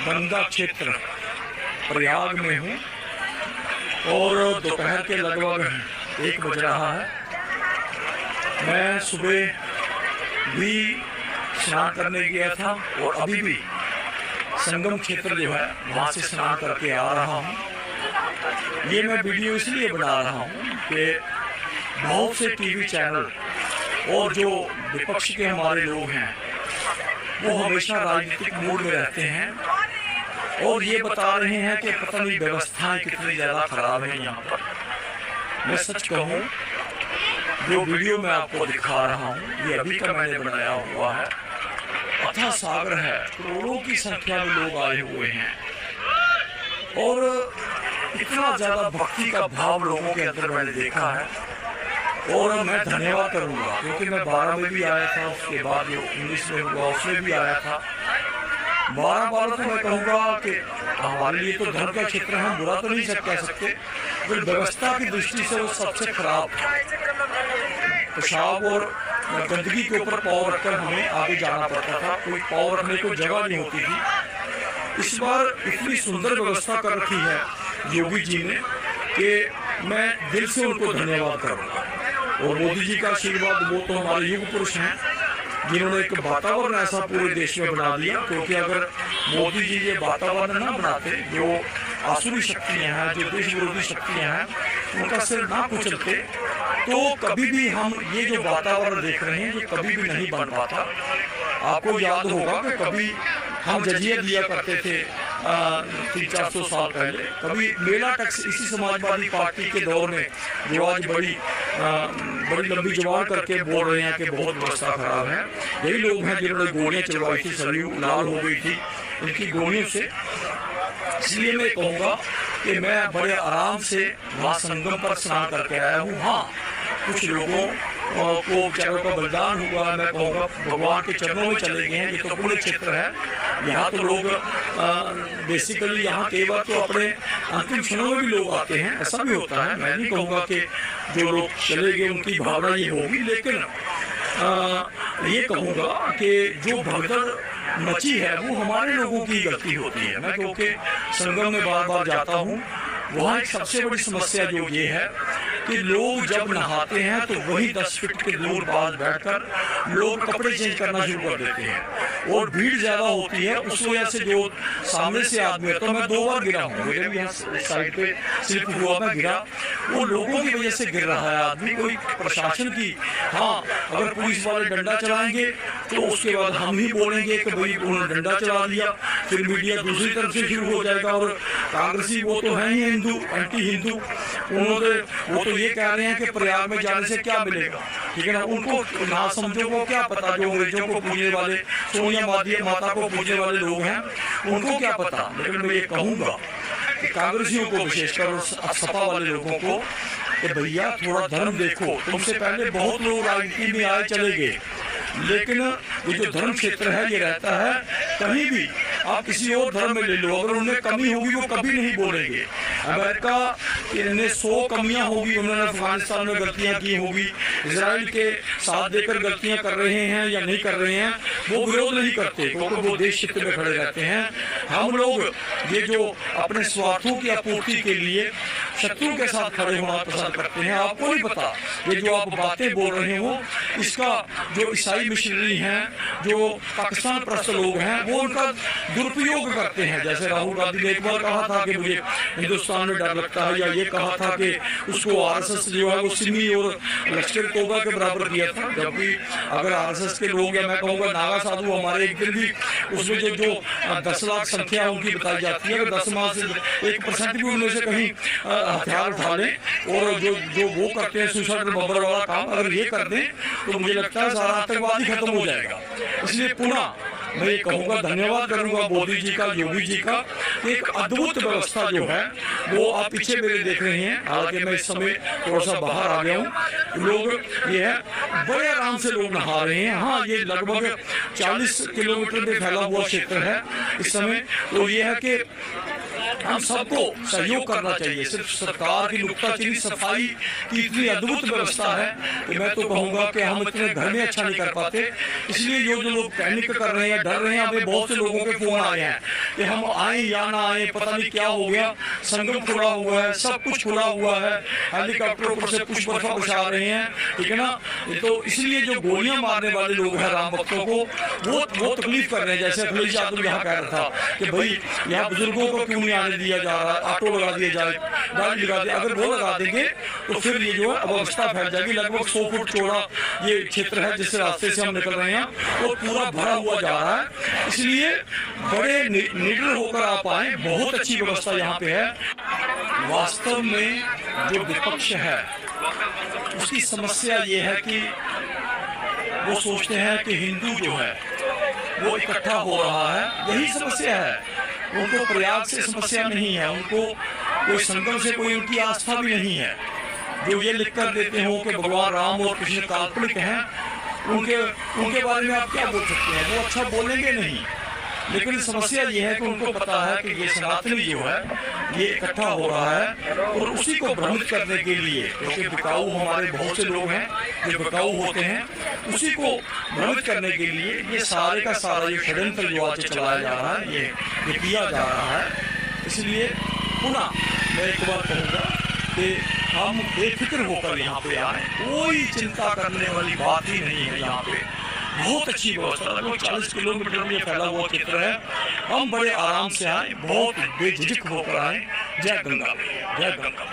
गंगा क्षेत्र प्रयाग में हूँ और दोपहर के लगभग 1 बज रहा है। मैं सुबह भी स्नान करने गया था और अभी भी संगम क्षेत्र जो है वहाँ से स्नान करके आ रहा हूँ। ये मैं वीडियो इसलिए बना रहा हूँ कि बहुत से टीवी चैनल और जो विपक्ष के हमारे लोग हैं वो हमेशा राजनीतिक मूड में रहते हैं और ये बता रहे हैं कि पता नहीं व्यवस्थाएं कितनी ज़्यादा खराब है यहाँ पर। मैं सच कहूँ, जो वीडियो मैं आपको दिखा रहा हूँ ये अभी का मैंने बनाया हुआ है। अथाह सागर है, करोड़ों की संख्या में लोग आए हुए हैं और इतना ज़्यादा भक्ति का भाव लोगों के अंदर मैंने देखा है। और मैं धन्यवाद करूंगा क्योंकि मैं 12 में भी आया था, उसके बाद जो 19 में हुआ उसमें भी आया था। 12 बार तो मैं कहूँगा कि हमारे लिए तो धर्म का क्षेत्र है, हम बुरा तो नहीं कह सकते, फिर व्यवस्था की दृष्टि से वो सबसे खराब था। पेशाब और गंदगी के ऊपर पाँव रखकर हमें आगे जाना पड़ता था, कोई पाँव रखने को जगह नहीं होती थी। इस बार इतनी सुंदर व्यवस्था कर रखी है योगी जी ने कि मैं दिल से उनको धन्यवाद करूँगा। और मोदी जी का आशीर्वाद, वो तो हमारे युग पुरुष हैं जिन्होंने एक वातावरण ऐसा पूरे देश में बना दिया। क्योंकि अगर मोदी जी ये वातावरण ना बनाते, जो आसुरी शक्तियाँ हैं, जो देश विरोधी शक्तियाँ हैं, उनका सिर ना कुचलते, तो कभी भी हम ये जो वातावरण देख रहे हैं ये कभी भी नहीं बन पाता। आपको याद होगा कि कभी हम जजिया दिया करते थे 300-400 साल पहले, कभी मेला टैक्स इसी समाजवादी पार्टी के दौर में, जो आज बड़ी लंबी जबान करके बोल रहे हैं कि बहुत व्यवस्था खराब है। यही लोग हैं जिन्होंने गोलियां चलवाई थी, सरयू लाल हो गई थी इनकी गोलियों से। इसलिए मैं कहूँगा कि मैं बड़े आराम से वहाँ संगम पर स्नान करके आया हूँ। हाँ, कुछ लोगों को बेचारों का बलिदान हुआ, मैं कहूँगा भगवान के चरणों में चले गए हैं। ये तो पूरे क्षेत्र है, यहाँ तो लोग बेसिकली यहाँ केवल तो अपने अंतिम क्षणों में भी लोग आते हैं, ऐसा भी होता है। मैं नहीं कहूँगा कि जो लोग चले गए उनकी भावना ये होगी, लेकिन ये कहूँगा कि जो भगदड़ मची है वो हमारे लोगों की गलती होती है। मैं क्योंकि संगम में बार बार जाता हूँ, वहाँ एक सबसे बड़ी समस्या जो ये है कि लोग जब नहाते हैं तो वही 10 फीट के दूर बाद बैठकर लोग कपड़े चेंज करना शुरू कर देते हैं और भीड़ ज़्यादा होती है। उस वजह से जो सामने से आदमी है, तो मैं 2 बार गिरा हूँ, मेरे भी यहाँ साइड पे स्लिप हुआ, मैं गिरा, वो लोगों की वजह से गिर रहा है आदमी, कोई प्रशासन की। हाँ, अगर पुलिस वाले डंडा चलाएंगे तो उसके बाद हम ही बोलेंगे कि भाई उन्होंने डंडा चला दिया, फिर मीडिया दूसरी तरफ से शुरू हो जाएगा। और कांग्रेसी वो तो है ही हिंदू, एंटी हिंदू, वो तो ये कह रहे हैं कि प्रयाग में जाने से क्या मिलेगा, ठीक है ना। उनको ना समझो को क्या पता, जो अंग्रेजों को पूजने वाले, सोनिया माता को पूजने वाले लोग हैं, उनको क्या पता। लेकिन मैं ये कहूँगा कि कांग्रेसियों को, विशेषकर सपा वाले लोगों को, कि भैया थोड़ा धर्म देखो। तुमसे पहले बहुत लोग राजनीति में आए चले गए, लेकिन ये जो धर्म क्षेत्र है ये रहता है। कहीं भी आप किसी और धर्म में ले लो, अगर उनमें कमी होगी वो कभी नहीं बोलेंगे। अमेरिका ने 100 कमियां होगी, उन्होंने अफगानिस्तान में गलतियां की होगी, इजराइल के साथ देकर गलतियां कर रहे हैं या नहीं कर रहे हैं, वो विरोध नहीं करते क्योंकि वो देश हित में खड़े रहते हैं। हम लोग ये जो अपने स्वार्थों की आपूर्ति के लिए शत्रु के साथ खड़े होना पसंद करते हैं। आपको नहीं पता ये जो आप बातें बोल रहे हो, इसका जो ईसाई मिशनरी हैं, जो पाकिस्तान प्रस्त लोग हैं, वो उनका दुरुपयोग करते हैं। जैसे राहुल गांधी ने एक बार कहा था कि मुझे हिंदुस्तान में डर लगता है, या ये कहा था कि उसको आरएसएस जो है वो सिमी और लश्कर तोबा के बराबर किया था। जबकि अगर आरएसएस के लोग, या मैं कहूँगा नागा साधु, हमारे एक दिन भी उसमें जो 10 लाख संख्या उनकी बताई जाती है, अगर 10 माह से 1% भी उनमें से कहीं हथियार उठा लें और जो वो करते हैं सुसाइड बम्बर वाला काम, अगर ये कर दें तो मुझे लगता है सारा आतंकवादी खत्म हो जाएगा। इसलिए पुनः मैं ये कहूँगा, धन्यवाद करूँगा मोदी जी का, योगी जी का। एक अद्भुत व्यवस्था जो है वो आप पीछे मेरे देख रहे हैं। हालांकि मैं इस समय थोड़ा सा बाहर आ गया हूँ। लोग ये है बड़े आराम से लोग नहा रहे हैं। हाँ, ये लगभग 40 किलोमीटर में फैला हुआ क्षेत्र है इस समय। तो ये है कि हम सबको सहयोग करना चाहिए। सिर्फ सरकार की नुक्ताचीनी सफाई की इतनी अद्भुत व्यवस्था है कि मैं तो कहूँगा कि हम इतने घर में अच्छा नहीं कर पाते। इसलिए जो लोग पैनिक कर रहे हैं, डर रहे हैं, हमें बहुत से लोगों के फोन आए हैं कि हम आए या ना आए, पता नहीं क्या हो गया। संगम खुला हुआ है, सब कुछ खुला हुआ है, हेलीकॉप्टर ऊपर से पुष्प बरसा रहे हैं, ठीक है ना। तो इसलिए जो गोलियां मारने वाले लोग हैं राम भक्तों को, वो तकलीफ कर रहे हैं। जैसे अखिलेश यादव यहाँ कह रहा था कि भाई यहाँ बुजुर्गों को क्यों नहीं आने दिया जा रहा, ऑटो लगा दिया जाए, गाड़ी लगा दे। अगर वो लगा देंगे तो फिर ये जो है अवस्था फैल जाएगी। लगभग 100 फुट चौड़ा ये क्षेत्र है जिस रास्ते से हम निकल रहे हैं, वो पूरा भरा हुआ जा रहा है। इसलिए बड़े निडर होकर आप आए, बहुत अच्छी व्यवस्था यहाँ पे है। वास्तव में जो विपक्ष है उसकी समस्या ये है कि वो सोचते हैं कि हिंदू जो है वो इकट्ठा हो रहा है, यही समस्या है। उनको प्रयाग से समस्या नहीं है, उनको कोई संगम से कोई उनकी आस्था भी नहीं है। जो ये लिख कर देते हो कि भगवान राम और कृष्ण काल्पनिक हैं, उनके बारे में आप क्या बोल सकते हैं? वो अच्छा बोलेंगे नहीं। लेकिन समस्या ये है कि उनको पता है कि ये सनातनी जो है ये इकट्ठा हो रहा है, और उसी को भ्रमित करने के लिए, क्योंकि बिकाऊ हमारे बहुत से लोग हैं जो बिकाऊ होते हैं, उसी को भ्रमित करने के लिए ये सारे का सारा ये षड्यंत्र जो आज चलाया जा रहा है, ये किया जा रहा है। इसलिए पुनः मैं एक बार कहूँगा कि हम बेफिक्र होकर यहाँ पे आए, कोई चिंता करने वाली बात ही नहीं है। यहाँ पे बहुत अच्छी व्यवस्था, लगभग 40 किलोमीटर में फैला हुआ क्षेत्र है। हम बड़े आराम से आए, बहुत बेझिझक होकर आए। जय गंगा, जय गंगा।